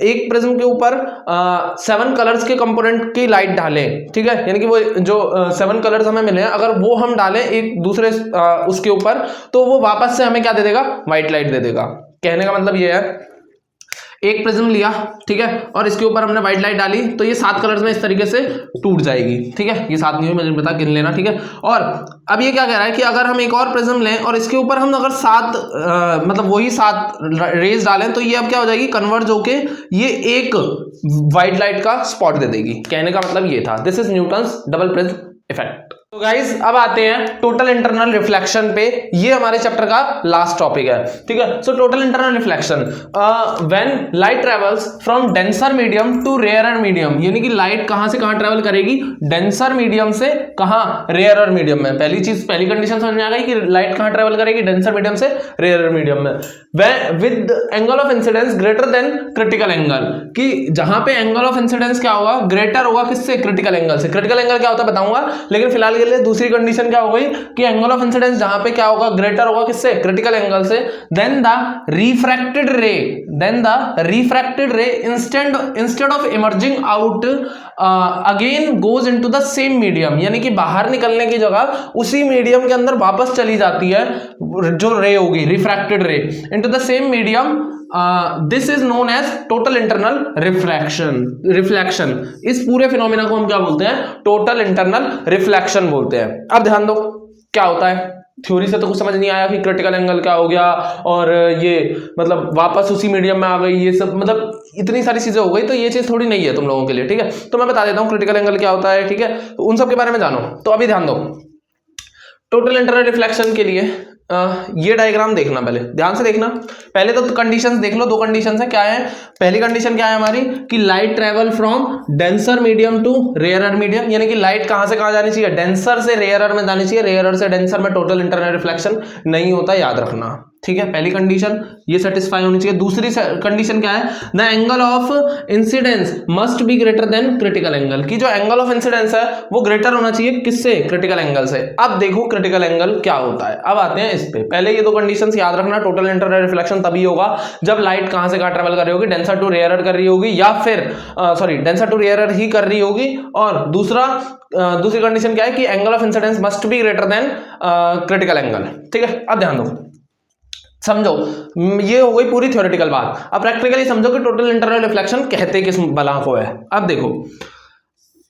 एक प्रिज्म के ऊपर 7 कलर्स के कंपोनेंट की लाइट डालें, ठीक है, यानी कि वो जो 7 कलर्स हमें मिले हैं अगर वो हम डालें एक दूसरे उसके ऊपर, तो वो वापस से हमें क्या दे देगा, व्हाइट लाइट दे देगा। कहने का मतलब ये है, एक प्रिज्म लिया, ठीक है, और इसके ऊपर हमने व्हाइट लाइट डाली तो ये 7 कलर्स में इस तरीके से टूट जाएगी, ठीक है। ये 7 नहीं हुई, मुझे बता गिन लेना, ठीक है। और अब ये क्या कह रहा है कि अगर हम एक और प्रिज्म लें और इसके ऊपर हम अगर 7 मतलब वही 7 रेज डालें तो ये अब क्या हो जाएगी, कन्वर्ज होके ये एक व्हाइट लाइट का स्पॉट दे देगी। कहने का मतलब ये था, this is Newton's double prism effect. तो गाइज अब आते हैं टोटल इंटरनल रिफ्लेक्शन पे। ये हमारे चैप्टर का लास्ट टॉपिक है, ठीक है। So total internal reflection, when light travels from denser medium to rarer medium, यानी कि लाइट कहां से कहां ट्रेवल करेगी, डेंसर मीडियम से कहां, रेयरर मीडियम में। पहली कंडीशन समझ में आ गई कि लाइट कहां ट्रेवल करेगी, डेंसर मीडियम से रेयरर मीडियम में, with angle of incidence greater than critical angle, कि जहां पे एंगल ऑफ इंसिडेंस क्या होगा, ग्रेटर होगा किससे, क्रिटिकल एंगल से। क्रिटिकल एंगल क्या होता है बताऊंगा, लेकिन फिलहाल के लिए दूसरी कंडीशन क्या हो गई कि एंगल ऑफ इंसिडेंस जहां पे क्या होगा, ग्रेटर होगा किससे, क्रिटिकल एंगल से, then the refracted ray instead of emerging out again goes into the same medium, यानी कि बाहर निकलने की जगह उसी मीडियम के अंदर वापस चली जाती है जो रे होगी, refracted ray into the same medium. This is known as total internal reflection. इस पूरे फिनोमेना को हम क्या बोलते हैं, टोटल इंटरनल रिफ्लेक्शन बोलते हैं। अब ध्यान दो क्या होता है, थ्योरी से तो कुछ समझ नहीं आया कि क्रिटिकल एंगल क्या हो गया और ये मतलब वापस उसी मीडियम में आ गई, ये सब मतलब इतनी सारी चीजें हो गई, तो ये चीज थोड़ी नहीं है तुम लोगों के लिए, ठीक है। तो मैं बता देता हूं क्रिटिकल एंगल क्या होता है, ठीक है, उन सब के बारे में जानो। तो अभी ध्यान दो, टोटल इंटरनल रिफ्लेक्शन के लिए ये डायग्राम देखना, पहले ध्यान से देखना। पहले तो कंडीशंस देख लो, दो कंडीशंस है, क्या है, पहली कंडीशन क्या है हमारी कि light travel from denser medium to rarer medium, यानी कि लाइट कहां से कहां जानी चाहिए, डेंसर से रेयरर में जानी चाहिए, रेयरर से डेंसर में टोटल इंटरनल रिफ्लेक्शन नहीं होता, याद रखना, ठीक है। पहली कंडीशन ये सेटिस्फाई होनी चाहिए। दूसरी कंडीशन क्या है, the angle of incidence must be greater than critical angle, की जो एंगल ऑफ इंसिडेंस है वो ग्रेटर होना चाहिए किससे, क्रिटिकल एंगल से। अब देखो क्रिटिकल एंगल क्या होता है, अब आते हैं इस पे। पहले ये दो कंडीशंस याद रखना, टोटल इंटरनल रिफ्लेक्शन तभी होगा जब लाइट कहां से कहां ट्रेवल कर रही होगी, डेंसर टू रेयरर कर रही होगी, या फिर डेंसर टू रेयरर ही कर रही होगी, और दूसरी कंडीशन क्या है कि angle of incidence must be greater than critical angle, ठीक है। अब ध्यान दो, समझो, ये हो गई पूरी थ्योरेटिकल बात। अब प्रैक्टिकली समझो कि टोटल इंटरनल रिफ्लेक्शन कहते किस बला को है। अब देखो,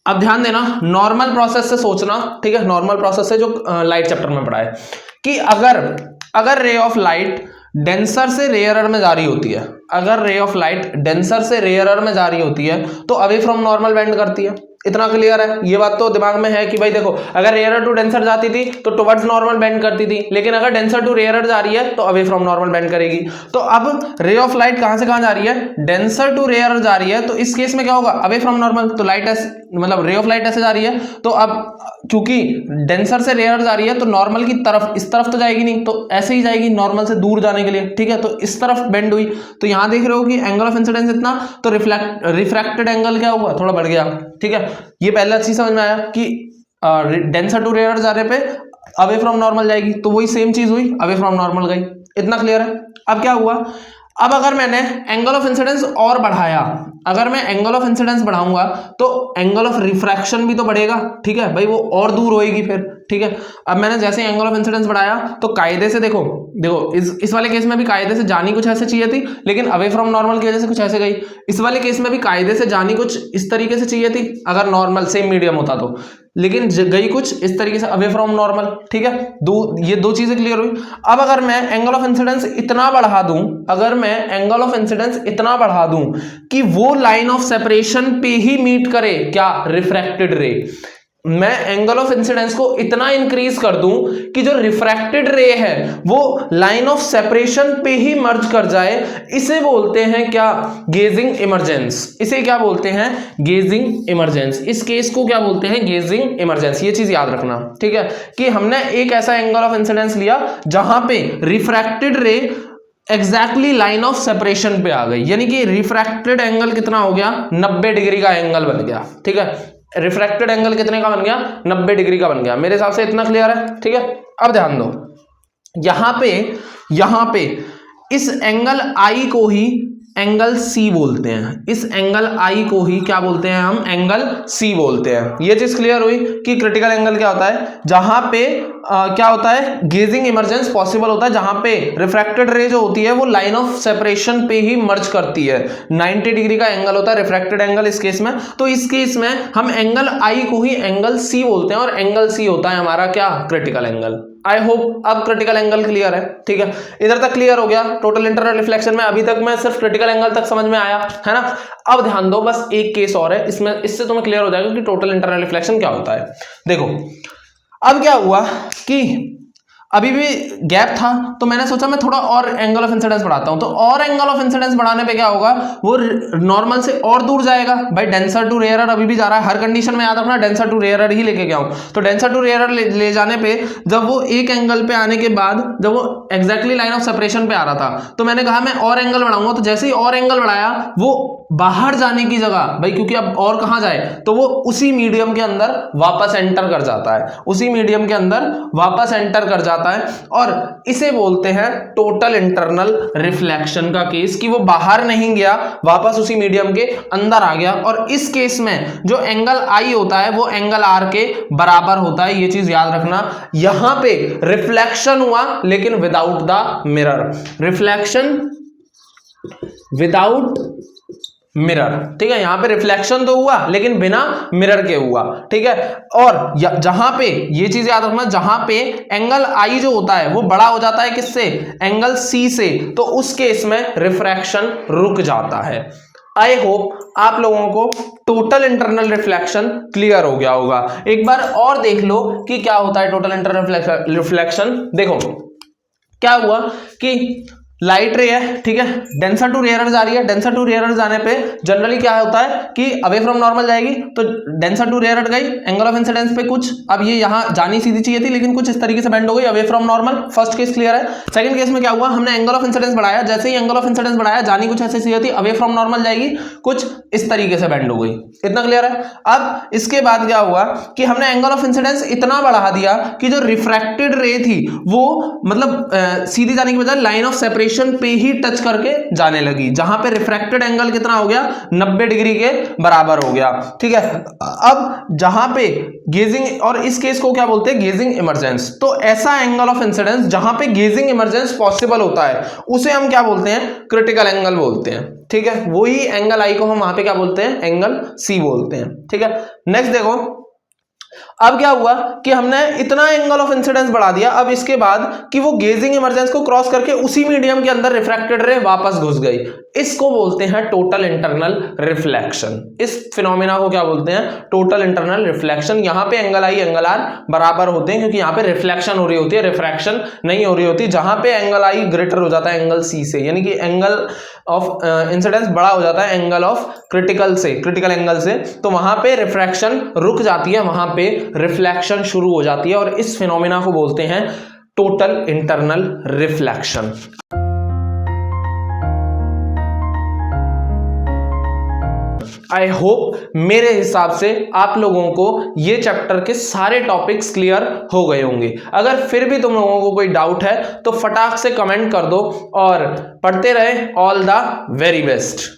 अब ध्यान देना, नॉर्मल प्रोसेस से सोचना, ठीक है, नॉर्मल प्रोसेस से जो लाइट चैप्टर में पढ़ा है कि अगर रे ऑफ लाइट डेंसर से रेयरर में जा रही होती है, अगर रे ऑफ लाइट डेंसर से रेयरर में जा रही होती है तो अवे फ्रॉम नॉर्मल बेंड करती है। इतना क्लियर है, ये बात तो दिमाग में है कि भाई देखो, अगर रेयरर टू डेंसर जाती थी तो टुवर्ड्स नॉर्मल बेंड करती थी, लेकिन अगर डेंसर टू रेयरर जा रही है तो अवे फ्रॉम नॉर्मल बेंड करेगी। तो अब रे ऑफ लाइट कहां से कहां जा रही है, डेंसर टू रेयरर जा रही है, तो इस केस में क्या होगा, अवे फ्रॉम नॉर्मल, तो लाइट मतलब रे ऑफ लाइट ऐसे जा रही है, तो अब क्योंकि डेंसर से रेयरर जा रही है तो नॉर्मल की तरफ, इस तरफ तो जाएगी नहीं, तो ऐसे ही जाएगी नॉर्मल से दूर जाने के लिए, ठीक है। तो इस तरफ बेंड हुई, तो यहां देख रहे हो कि एंगल ऑफ इंसिडेंस इतना, तो रिफ्रैक्टेड एंगल क्या हुआ, थोड़ा बढ़ गया, ठीक है। ये पहले अच्छी समझ में आया कि डेंसर टू रेयरर जा रहे पे अवे फ्रॉम नॉर्मल जाएगी, तो वही सेम चीज हुई, अवे फ्रॉम नॉर्मल गई। इतना क्लियर है। अब क्या हुआ, अब अगर मैंने एंगल ऑफ इंसिडेंस और बढ़ाया, अगर मैं एंगल ऑफ इंसिडेंस बढ़ाऊंगा तो एंगल ऑफ रिफ्रैक्शन भी तो बढ़ेगा, ठीक है भाई, वो और दूर होएगी फिर, ठीक है। अब मैंने जैसे एंगल ऑफ इंसिडेंस बढ़ाया तो कायदे से देखो इस वाले केस में भी कायदे से जानी कुछ ऐसे चाहिए थी, लेकिन अवे फ्रॉम नॉर्मल की वजह से कुछ ऐसे गई। इस वाले केस में भी कायदे से जानी कुछ इस तरीके से चाहिए थी अगर नॉर्मल सेम मीडियम होता तो, लेकिन गई कुछ इस तरीके से अवे फ्रॉम नॉर्मल, ठीक है। ये दो चीजें क्लियर हुई। अब अगर मैं एंगल ऑफ इंसिडेंस इतना बढ़ा दूं, अगर मैं एंगल ऑफ इंसिडेंस इतना बढ़ा दूं कि वो लाइन ऑफ सेपरेशन पे ही मीट करे, क्या, रिफ्रैक्टेड रे, मैं एंगल ऑफ इंसिडेंस को इतना इंक्रीज कर दूं कि जो रिफ्रैक्टेड रे है वो लाइन ऑफ सेपरेशन पे ही मर्ज कर जाए, इसे बोलते हैं क्या, गेजिंग इमर्जेंस। इसे क्या बोलते हैं, गेजिंग इमर्जेंस। इस केस को क्या बोलते हैं, गेजिंग इमर्जेंस। ये चीज याद रखना, ठीक है, कि हमने एक ऐसा एंगल ऑफ इंसिडेंस लिया जहां पे रिफ्रैक्टेड रे एग्जैक्टली लाइन ऑफ सेपरेशन पे आ गई, यानी कि रिफ्रैक्टेड एंगल कितना हो गया, 90 डिग्री का एंगल बन गया, ठीक है। रिफ्रैक्टेड एंगल कितने का बन गया, 90 डिग्री का बन गया। मेरे हिसाब से इतना क्लियर है, ठीक है। अब ध्यान दो, यहां पे इस एंगल आई को ही एंगल सी बोलते हैं, इस एंगल आई को ही क्या बोलते हैं हम, एंगल सी बोलते हैं। ये चीज क्लियर हुई कि क्रिटिकल एंगल क्या होता है, जहां पे क्या होता है, गेजिंग इमर्जेंस पॉसिबल होता है, जहां पे रिफ्रैक्टेड रे जो होती है वो लाइन ऑफ सेपरेशन पे ही मर्ज करती है। 90 डिग्री का एंगल होता है रिफ्रैक्टेड एंगल इस केस में, तो इस केस में हम एंगल आई को ही एंगल सी बोलते हैं, और एंगल सी होता है हमारा क्या, क्रिटिकल एंगल। आई होप अब क्रिटिकल एंगल क्लियर है, ठीक है। इधर तक क्लियर हो गया टोटल इंटरनल रिफ्लेक्शन में। अभी तक मैं सिर्फ क्रिटिकल एंगल तक समझ में आया है ना। अब ध्यान दो, बस एक केस और है, इसमें इससे तुम्हें क्लियर हो जाएगा कि टोटल इंटरनल रिफ्लेक्शन क्या होता है। देखो, अब क्या हुआ कि अभी भी गैप था, तो मैंने सोचा मैं थोड़ा और एंगल ऑफ इंसिडेंस बढ़ाता हूं। तो और एंगल ऑफ इंसिडेंस बढ़ाने पे क्या होगा, वो नॉर्मल से और दूर जाएगा। भाई डेंसर टू रेयरर अभी भी जा रहा है, हर कंडीशन में याद रखना डेंसर टू रेयरर ही लेके गया हूं। तो डेंसर टू रेयरर ले जाने पे जब वो एक एंगल पे आने के बाद जब वो एग्जैक्टली लाइन ऑफ सेपरेशन पे आ रहा था, तो मैंने कहा मैं और एंगल बढ़ाऊंगा। तो जैसे ही और एंगल बढ़ाया, वो बाहर जाने की जगह, भाई क्योंकि अब और कहां जाए, तो वो उसी मीडियम के अंदर वापस एंटर कर जाता है, उसी मीडियम के अंदर वापस एंटर कर जाता है। और इसे बोलते हैं टोटल इंटरनल रिफ्लेक्शन का केस, कि वो बाहर नहीं गया, वापस उसी मीडियम के अंदर आ गया। और इस केस में जो एंगल आई होता है वो एंगल आर के बराबर होता है, ये चीज याद रखना। यहां पे रिफ्लेक्शन हुआ लेकिन without the mirror, reflection without mirror, ठीक है। यहां पे रिफ्लेक्शन तो हुआ लेकिन बिना मिरर के हुआ, ठीक है। और जहां पे ये चीज याद रखना, जहां पे एंगल आई जो होता है वो बड़ा हो जाता है किससे, एंगल सी से, तो उस केस में रिफ्रैक्शन रुक जाता है। आई होप आप लोगों को टोटल इंटरनल रिफ्लेक्शन क्लियर हो गया होगा। एक बार और देख लो कि क्या होता है टोटल इंटरनल रिफ्लेक्शन। देखो क्या हुआ कि लाइट रे है, ठीक है, डेंसर टू रेयरर जा रही है। डेंसर टू रेयरर जाने पे जनरली क्या होता है कि अवे फ्रॉम नॉर्मल जाएगी, तो डेंसर टू रेयरर गई, एंगल ऑफ इंसिडेंस पे कुछ, अब ये यहां जानी सीधी चाहिए थी लेकिन कुछ इस तरीके से बेंड हो गई, away from normal. First case clear है। सेकंड केस में क्या हुआ, हमने एंगल ऑफ इंसिडेंस बढ़ाया, जैसे ही एंगल ऑफ इंसिडेंस बढ़ाया जानी कुछ ऐसी चाहिए थी, अवे फ्रॉम नॉर्मल जाएगी, कुछ इस तरीके से बेंड हो गई। इतना क्लियर है। अब इसके बाद क्या हुआ कि हमने एंगल ऑफ इंसिडेंस इतना बढ़ा दिया कि जो रिफ्रैक्टेड रे थी वो मतलब सीधी जाने की बजाय लाइन ऑफ सेपरेशन पे ही टच करके जाने लगी, जहां पे रिफ्रैक्टेड एंगल कितना हो गया, 90 डिग्री के बराबर हो गया, ठीक है। अब जहां पे गेजिंग, और इस केस को क्या बोलते हैं, गेजिंग इमर्जेंस। तो ऐसा एंगल ऑफ इंसिडेंस जहां पे गेजिंग इमर्जेंस पॉसिबल होता है उसे हम क्या बोलते हैं, क्रिटिकल एंगल बोलते हैं, ठीक है। वही एंगल आई को हम वहां पे क्या बोलते हैं, एंगल सी बोलते हैं, ठीक है। नेक्स्ट देखो, अब क्या हुआ कि हमने इतना एंगल ऑफ इंसिडेंस बढ़ा दिया, अब इसके बाद कि वो गेजिंग इमर्जेंस को क्रॉस करके उसी मीडियम के अंदर रिफ्रैक्टेड रे वापस घुस गई। इसको बोलते हैं टोटल इंटरनल रिफ्लेक्शन। इस फिनोमेना को क्या बोलते हैं, टोटल इंटरनल रिफ्लेक्शन। यहां पे एंगल आई एंगल आर बराबर होते हैं क्योंकि यहां पे रिफ्लेक्शन हो रही होती है, रिफ्रैक्शन नहीं हो रही होती। जहां पे एंगल आई ग्रेटर हो जाता है एंगल सी से, यानी कि एंगल ऑफ इंसिडेंस बड़ा हो जाता है एंगल ऑफ क्रिटिकल से, क्रिटिकल एंगल से, तो वहां पे रिफ्रैक्शन रुक जाती है, वहां पे रिफ्लेक्शन शुरू हो जाती है। और इस फिनोमेना को बोलते हैं total internal reflection. I hope मेरे हिसाब से आप लोगों को ये चैप्टर के सारे टॉपिक्स क्लियर हो गए होंगे। अगर फिर भी तुम लोगों को कोई डाउट है तो फटाक से कमेंट कर दो और पढ़ते रहे। All the very best.